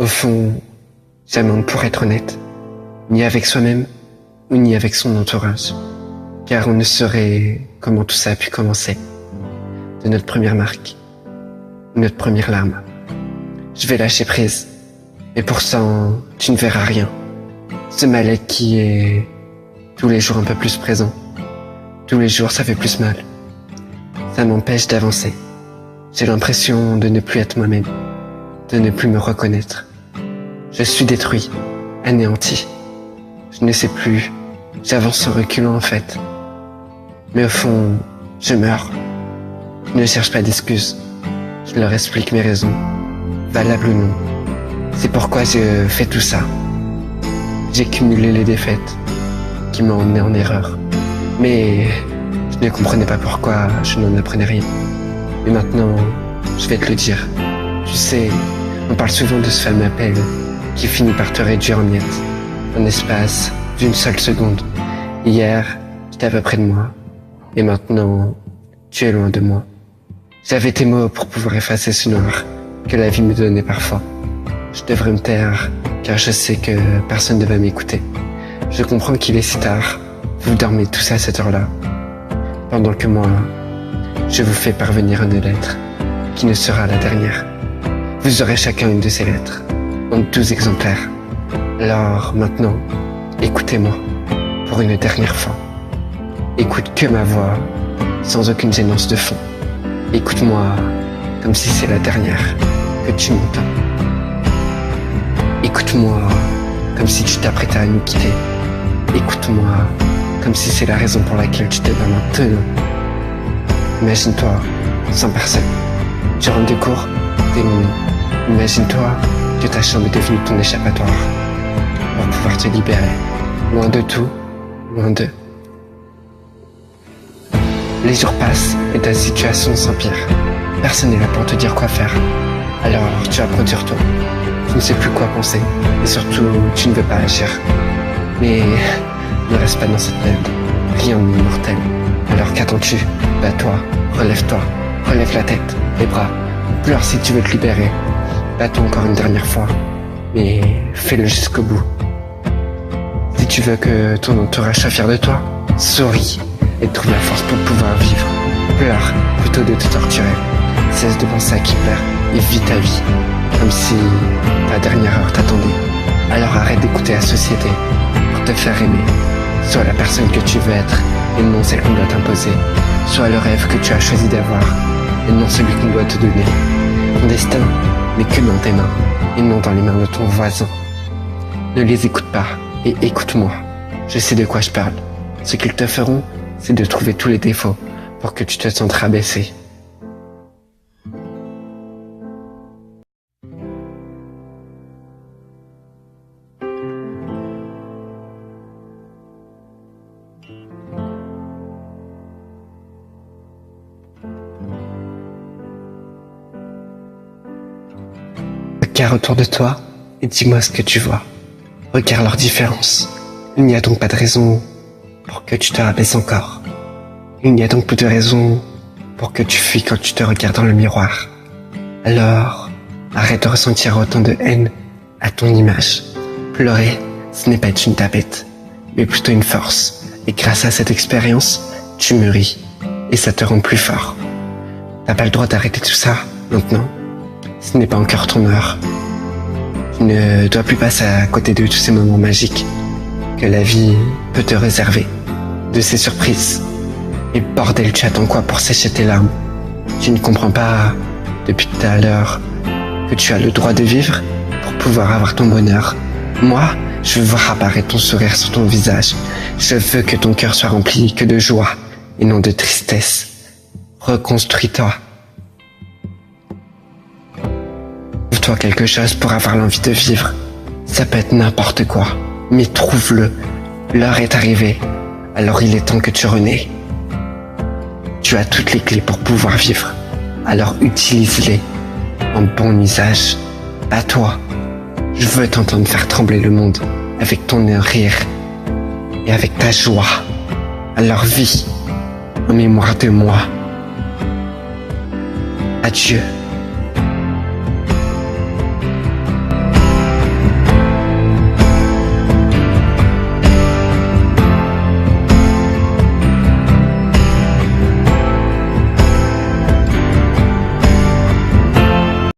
Au fond, jamais on ne pourrait être honnête, ni avec soi-même, ou ni avec son entourage, car on ne saurait comment tout ça a pu commencer, de notre première marque, notre première larme. Je vais lâcher prise, mais pourtant, tu ne verras rien. Ce mal-être qui est tous les jours un peu plus présent. Tous les jours, ça fait plus mal. Ça m'empêche d'avancer. J'ai l'impression de ne plus être moi-même, de ne plus me reconnaître. Je suis détruit, anéanti. Je ne sais plus. J'avance en reculant en fait. Mais au fond, je meurs. Je ne cherche pas d'excuses. Je leur explique mes raisons, valables ou non. C'est pourquoi je fais tout ça. J'ai cumulé les défaites qui m'ont emmené en erreur. Mais je ne comprenais pas pourquoi je n'en apprenais rien. Et maintenant, je vais te le dire. Tu sais, on parle souvent de ce fameux appel qui finit par te réduire en miettes, en espace d'une seule seconde. Hier, j'étais à peu près de moi, et maintenant, tu es loin de moi. J'avais tes mots pour pouvoir effacer ce noir que la vie me donnait parfois. Je devrais me taire, car je sais que personne ne va m'écouter. Je comprends qu'il est si tard, vous dormez tous à cette heure-là, pendant que moi, je vous fais parvenir une lettre, qui ne sera la dernière. Vous aurez chacun une de ces lettres, en 12 exemplaires. Alors maintenant, écoutez-moi, pour une dernière fois. Écoute que ma voix, sans aucune gênance de fond. Écoute-moi comme si c'est la dernière que tu m'entends. Écoute-moi comme si tu t'apprêtais à nous quitter. Écoute-moi comme si c'est la raison pour laquelle tu te donnes maintenant. Imagine-toi, sans personne. Tu rentres de cours, t'es mon nom. Imagine-toi que ta chambre est devenue ton échappatoire pour pouvoir te libérer. Loin de tout, loin d'eux. Les jours passent et ta situation s'empire. Personne n'est là pour te dire quoi faire. Alors tu vas produire toi. Tu ne sais plus quoi penser. Et surtout, tu ne veux pas agir. Mais ne reste pas dans cette merde. Rien n'est immortel. Alors qu'attends-tu? Bats-toi, relève-toi, relève la tête, les bras. Pleure si tu veux te libérer. Bats-toi encore une dernière fois. Mais fais-le jusqu'au bout. Si tu veux que ton entourage soit fier de toi, souris et trouve la force pour pouvoir vivre. Pleure plutôt de te torturer. Cesse de penser à qui perd et vis ta vie comme si ta dernière heure t'attendait. Alors arrête d'écouter la société pour te faire aimer. Sois la personne que tu veux être et non celle qu'on doit t'imposer. Sois le rêve que tu as choisi d'avoir et non celui qu'on doit te donner. Ton destin n'est que dans tes mains et non dans les mains de ton voisin. Ne les écoute pas et écoute-moi. Je sais de quoi je parle. Ce qu'ils te feront, c'est de trouver tous les défauts pour que tu te sentes rabaissé. Regarde autour de toi et dis-moi ce que tu vois. Regarde leurs différences. Il n'y a donc pas de raison pour que tu te rabaisses encore. Il n'y a donc plus de raison pour que tu fuis quand tu te regardes dans le miroir. Alors, arrête de ressentir autant de haine à ton image. Pleurer, ce n'est pas être une tapette, mais plutôt une force. Et grâce à cette expérience, tu mûris. Et ça te rend plus fort. T'as pas le droit d'arrêter tout ça, maintenant. Ce n'est pas encore ton heure. Tu ne dois plus passer à côté de tous ces moments magiques que la vie peut te réserver, de ces surprises. Et bordel, tu attends quoi pour sécher tes larmes? Tu ne comprends pas, depuis tout à l'heure, que tu as le droit de vivre pour pouvoir avoir ton bonheur. Moi, je veux voir apparaître ton sourire sur ton visage. Je veux que ton cœur soit rempli que de joie et non de tristesse. Reconstruis-toi. Trouve-toi quelque chose pour avoir l'envie de vivre. Ça peut être n'importe quoi, mais trouve-le. L'heure est arrivée, alors il est temps que tu renais. Tu as toutes les clés pour pouvoir vivre, alors utilise-les en bon usage. À toi, je veux t'entendre faire trembler le monde avec ton rire et avec ta joie. Alors vis en mémoire de moi. Adieu.